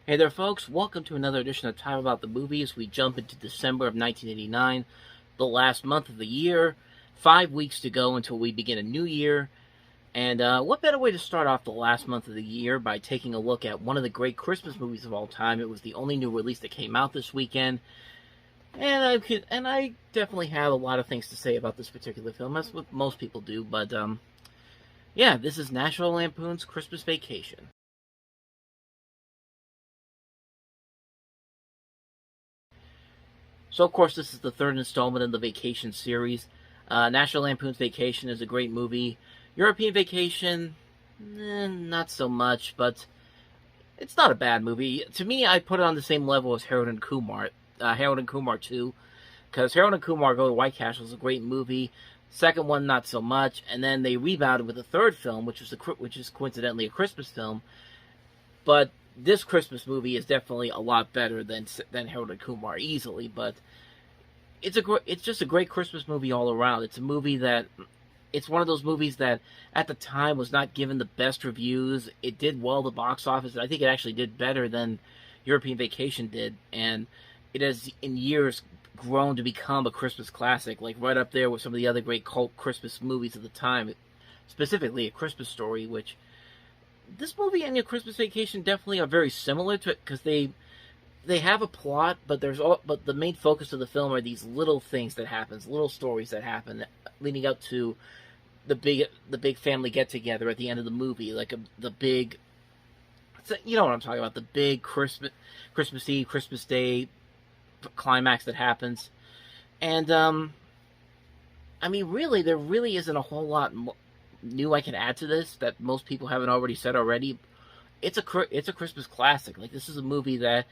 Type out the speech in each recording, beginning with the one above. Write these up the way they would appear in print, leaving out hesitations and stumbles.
Hey there, folks. Welcome to another edition of Time About the Movies. We jump into December of 1989, the last month of the year. 5 weeks to go until we begin a new year. And what better way to start off the last month of the year by taking a look at one of the great Christmas movies of all time? It was the only new release that came out this weekend. And I definitely have a lot of things to say about this particular film, as what most people do. But yeah, this is National Lampoon's Christmas Vacation. So, of course, this is the third installment in the Vacation series. National Lampoon's Vacation is a great movie. European Vacation, not so much, but it's not a bad movie. To me, I put it on the same level as Harold and Kumar. Harold and Kumar 2, because Harold and Kumar Go to White Castle is a great movie. Second one, not so much, and then they rebounded with a third film, which is coincidentally a Christmas film. But this Christmas movie is definitely a lot better than Harold and Kumar easily. But it's just a great Christmas movie all around. It's one of those movies that at the time was not given the best reviews. It did well at the box office. I think it actually did better than European Vacation did, and it has in years grown to become a Christmas classic, like right up there with some of the other great cult Christmas movies of the time, specifically A Christmas Story, which this movie and Your Christmas Vacation definitely are very similar to it, because they have a plot, but but the main focus of the film are these little things that happens, little stories that happen, leading up to the big family get together at the end of the movie, like the big, you know what I'm talking about, the big Christmas Eve, Christmas Day climax that happens, and I mean, really, there really isn't a whole lot new I can add to this that most people haven't already said already. It's a Christmas classic. Like, this is a movie that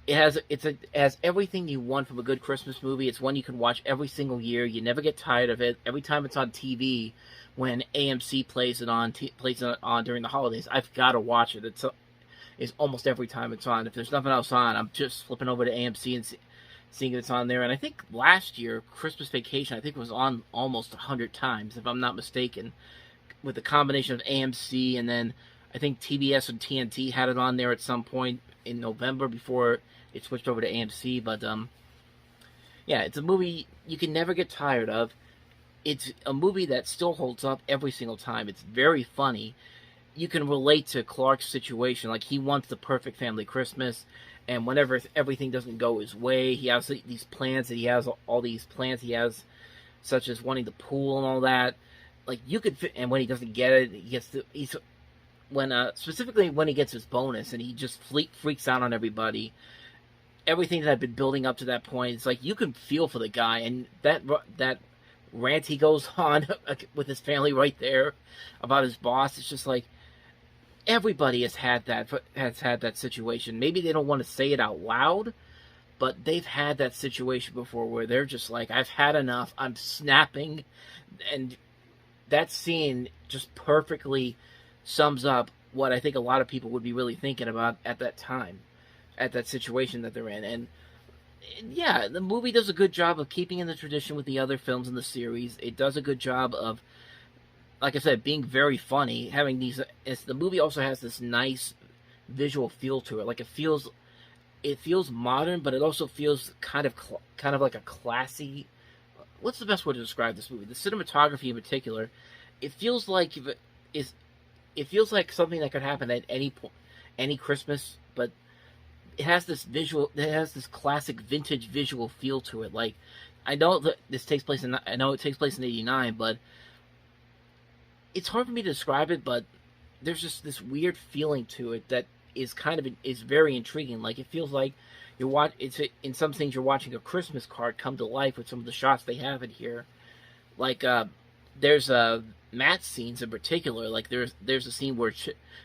it has everything you want from a good Christmas movie. It's one you can watch every single year. You never get tired of it. Every time it's on TV, when AMC plays it on during the holidays, I've got to watch it. It's almost every time it's on. If there's nothing else on, I'm just flipping over to AMC and seeing if it's on there. And I think last year, Christmas Vacation, I think it was on almost 100 times, if I'm not mistaken, with the combination of AMC, and then I think TBS and TNT had it on there at some point in November before it switched over to AMC. But yeah, it's a movie you can never get tired of. It's a movie that still holds up every single time. It's very funny. You can relate to Clark's situation. Like, he wants the perfect family Christmas, and whenever everything doesn't go his way, he has these plans that he has, all these plans he has, such as wanting the pool and all that. Like, you could fit, and when he doesn't get it, specifically when he gets his bonus, and he just freaks out on everybody. Everything that had been building up to that point, it's like you can feel for the guy, and that rant he goes on with his family right there about his boss, it's just like, everybody has had that situation. Maybe they don't want to say it out loud, but they've had that situation before where they're just like, I've had enough, I'm snapping. And that scene just perfectly sums up what I think a lot of people would be really thinking about at that time, at that situation that they're in. And yeah, the movie does a good job of keeping in the tradition with the other films in the series. It does a good job of, like I said, being very funny. The movie also has this nice visual feel to it. Like, it feels modern, but it also feels kind of like a classy. What's the best way to describe this movie? The cinematography in particular, it feels like something that could happen at any Christmas, but it has this classic vintage visual feel to it. Like, I know it takes place in '89, but it's hard for me to describe it, but there's just this weird feeling to it that is very intriguing. Like, it feels like in some things you're watching a Christmas card come to life with some of the shots they have in here. Like, there's Matt's scenes in particular. Like, there's a scene where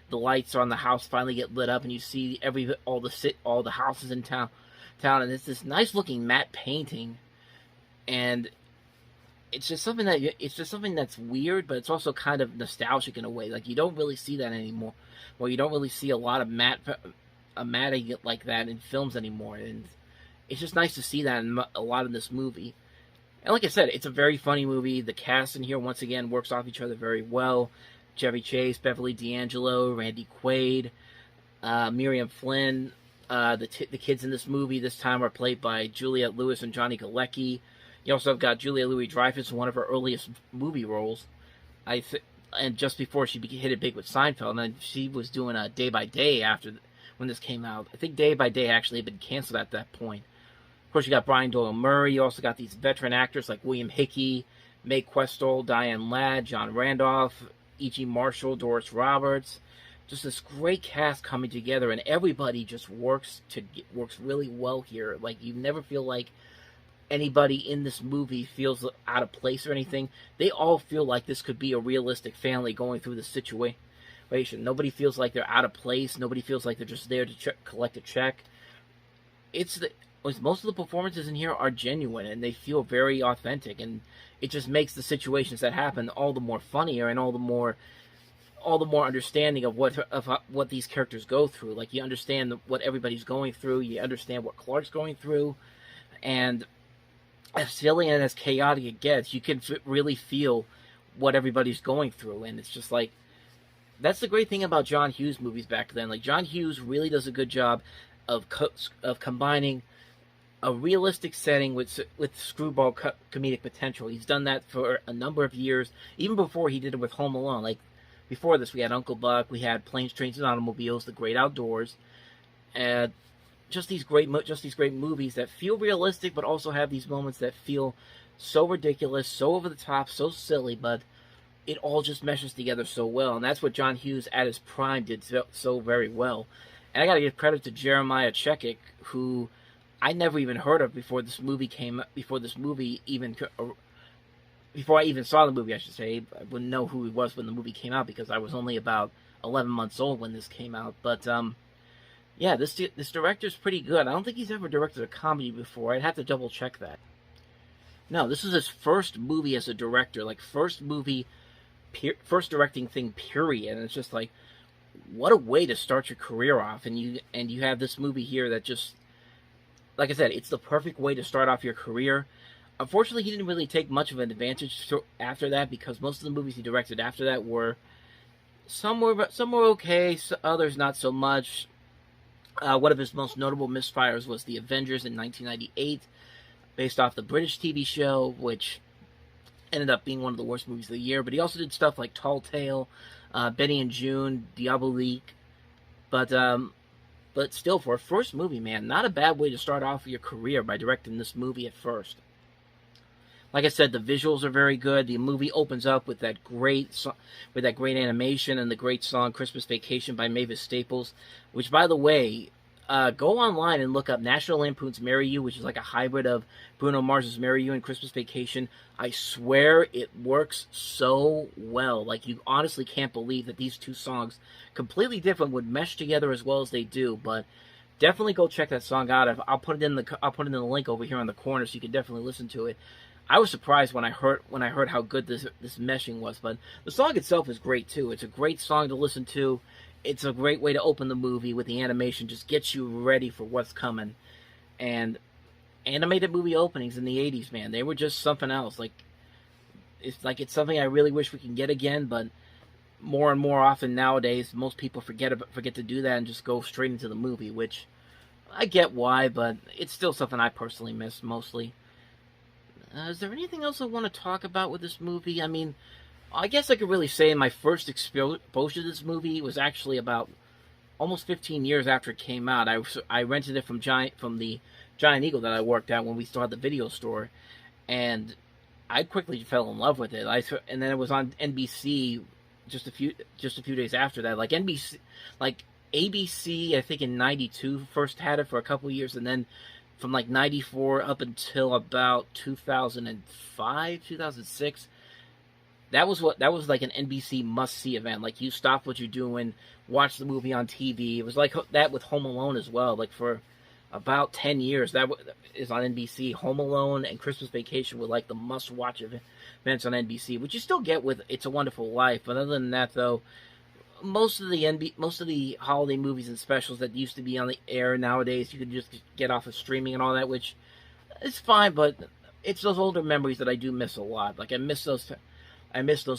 the lights on the house finally get lit up, and you see all the houses in town, and it's this nice looking matte painting, and it's just something that's weird, but it's also kind of nostalgic in a way. Like, you don't really see that anymore. Well, you don't really see a lot of matting like that in films anymore, and it's just nice to see that in a lot in this movie. And like I said, it's a very funny movie. The cast in here, once again, works off each other very well. Chevy Chase, Beverly D'Angelo, Randy Quaid. Miriam Flynn. The kids in this movie this time are played by Juliette Lewis and Johnny Galecki. You also have got Julia Louis-Dreyfus in one of her earliest movie roles. And just before she hit it big with Seinfeld, and she was doing a Day by Day when this came out. I think Day by Day actually had been canceled at that point. Of course, you got Brian Doyle Murray. You also got these veteran actors like William Hickey, Mae Questel, Diane Ladd, John Randolph, E.G. Marshall, Doris Roberts. Just this great cast coming together, and everybody just works really well here. Like, you never feel like anybody in this movie feels out of place or anything. They all feel like this could be a realistic family going through this situation. Nobody feels like they're out of place. Nobody feels like they're just there to collect a check. Most of the performances in here are genuine, and they feel very authentic, and it just makes the situations that happen all the more funnier and all the more understanding of what these characters go through. Like, you understand what everybody's going through. You understand what Clark's going through, and as silly and as chaotic it gets, you can really feel what everybody's going through. And it's just like, that's the great thing about John Hughes movies back then. Like, John Hughes really does a good job of combining a realistic setting with screwball comedic potential. He's done that for a number of years, even before he did it with Home Alone. Like, before this, we had Uncle Buck, we had Planes, Trains, and Automobiles, The Great Outdoors, and just these great movies that feel realistic, but also have these moments that feel so ridiculous, so over the top, so silly, but it all just meshes together so well. And that's what John Hughes at his prime did so very well. And I gotta give credit to Jeremiah Chechik, who I never even heard of before I even saw the movie, I should say. I wouldn't know who he was when the movie came out because I was only about 11 months old when this came out. But yeah, this director's pretty good. I don't think he's ever directed a comedy before. I'd have to double check that. No, this is his first movie as a director, like first directing thing, period. And it's just like, what a way to start your career off. And you have this movie here that just, like I said, it's the perfect way to start off your career. Unfortunately, he didn't really take much of an advantage after that, because most of the movies he directed after that were some were okay, others not so much. One of his most notable misfires was The Avengers in 1998, based off the British TV show, which ended up being one of the worst movies of the year. But he also did stuff like Tall Tale, Benny and June, Diabolique. But still, for a first movie, man, not a bad way to start off your career by directing this movie at first. Like I said, the visuals are very good. The movie opens up with that great animation and the great song "Christmas Vacation" by Mavis Staples, which, by the way, go online and look up National Lampoon's "Marry You," which is like a hybrid of Bruno Mars's "Marry You" and "Christmas Vacation." I swear it works so well. Like, you honestly can't believe that these two songs, completely different, would mesh together as well as they do. But definitely go check that song out. I'll put it in the link over here in the corner, so you can definitely listen to it. I was surprised when I heard how good this meshing was, but the song itself is great too. It's a great song to listen to. It's a great way to open the movie with the animation. Just gets you ready for what's coming. And animated movie openings in the 80s, man, they were just something else. It's something I really wish we can get again, but more and more often nowadays, most people forget to do that and just go straight into the movie, which I get why, but it's still something I personally miss mostly. Is there anything else I want to talk about with this movie? I mean, I guess I could really say my first exposure to this movie was actually about almost 15 years after it came out. I rented it from the Giant Eagle that I worked at when we still had the video store, and I quickly fell in love with it. And then it was on NBC just a few days after that. Like ABC, I think in '92 first had it for a couple years, and then from like 94 up until about 2005, 2006, that was like an NBC must-see event. Like, you stop what you're doing, watch the movie on TV. It was like that with Home Alone as well. Like, for about 10 years, that is on NBC. Home Alone and Christmas Vacation were like the must-watch events on NBC, which you still get with It's a Wonderful Life. But other than that, though, most of the holiday movies and specials that used to be on the air nowadays, you can just get off of streaming and all that, which is fine, but it's those older memories that I do miss a lot. Like, I miss those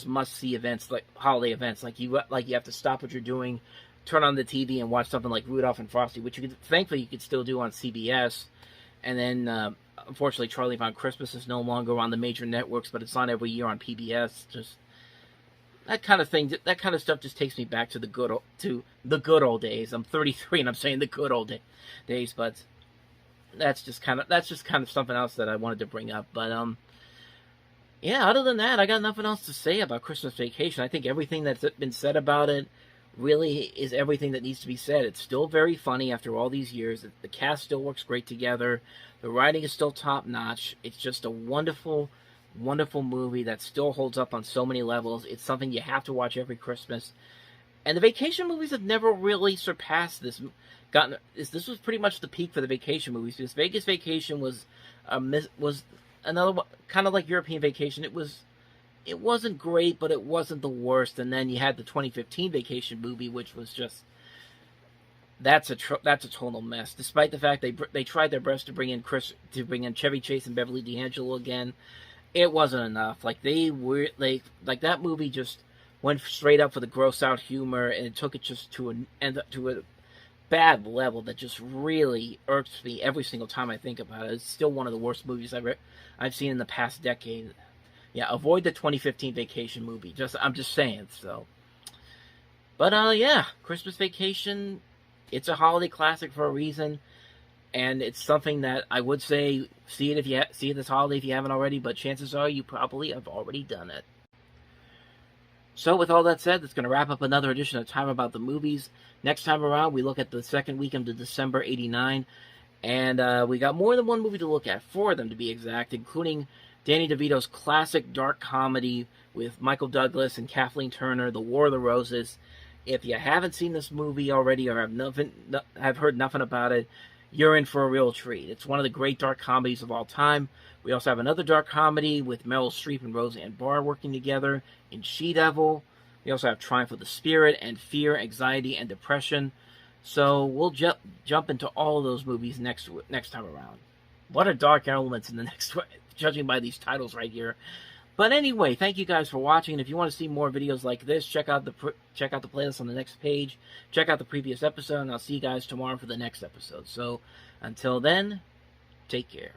must-see events, like holiday events. Like you have to stop what you're doing, turn on the TV and watch something like Rudolph and Frosty, which thankfully you could still do on CBS. And then, unfortunately, Charlie Brown Christmas is no longer on the major networks, but it's on every year on PBS. Just that kind of thing, that kind of stuff just takes me back to the good old days. I'm 33 and I'm saying the good old days, but that's just kind of something else that I wanted to bring up. But yeah, other than that, I got nothing else to say about Christmas Vacation. I think everything that's been said about it really is everything that needs to be said. It's still very funny after all these years. The cast still works great together. The writing is still top-notch. It's just a wonderful, wonderful movie that still holds up on so many levels. It's something you have to watch every Christmas. And the vacation movies have never really surpassed this. This was pretty much the peak for the vacation movies. Because Vegas Vacation was another one, kind of like European Vacation. It wasn't great, but it wasn't the worst. And then you had the 2015 Vacation movie, which was just that's a total mess. Despite the fact they tried their best to bring in Chevy Chase and Beverly D'Angelo again, it wasn't enough. Like that movie just went straight up for the gross out humor, and it took it just to a bad level that just really irks me every single time I think about it. It's still one of the worst movies I've seen in the past decade. Yeah, avoid the 2015 Vacation movie. I'm just saying, so. But, yeah, Christmas Vacation, it's a holiday classic for a reason, and it's something that I would say, see it this holiday if you haven't already, but chances are you probably have already done it. So, with all that said, that's going to wrap up another edition of Time About the Movies. Next time around, we look at the second weekend of December '89, and we got more than one movie to look at, 4 of them to be exact, including Danny DeVito's classic dark comedy with Michael Douglas and Kathleen Turner, The War of the Roses. If you haven't seen this movie already or have heard nothing about it, you're in for a real treat. It's one of the great dark comedies of all time. We also have another dark comedy with Meryl Streep and Roseanne Barr working together in She-Devil. We also have Triumph of the Spirit and Fear, Anxiety, and Depression. So we'll jump into all of those movies next time around. What are dark elements in the next one, judging by these titles right here. But anyway, thank you guys for watching. And if you want to see more videos like this, check out the playlist on the next page. Check out the previous episode, and I'll see you guys tomorrow for the next episode. So until then, take care.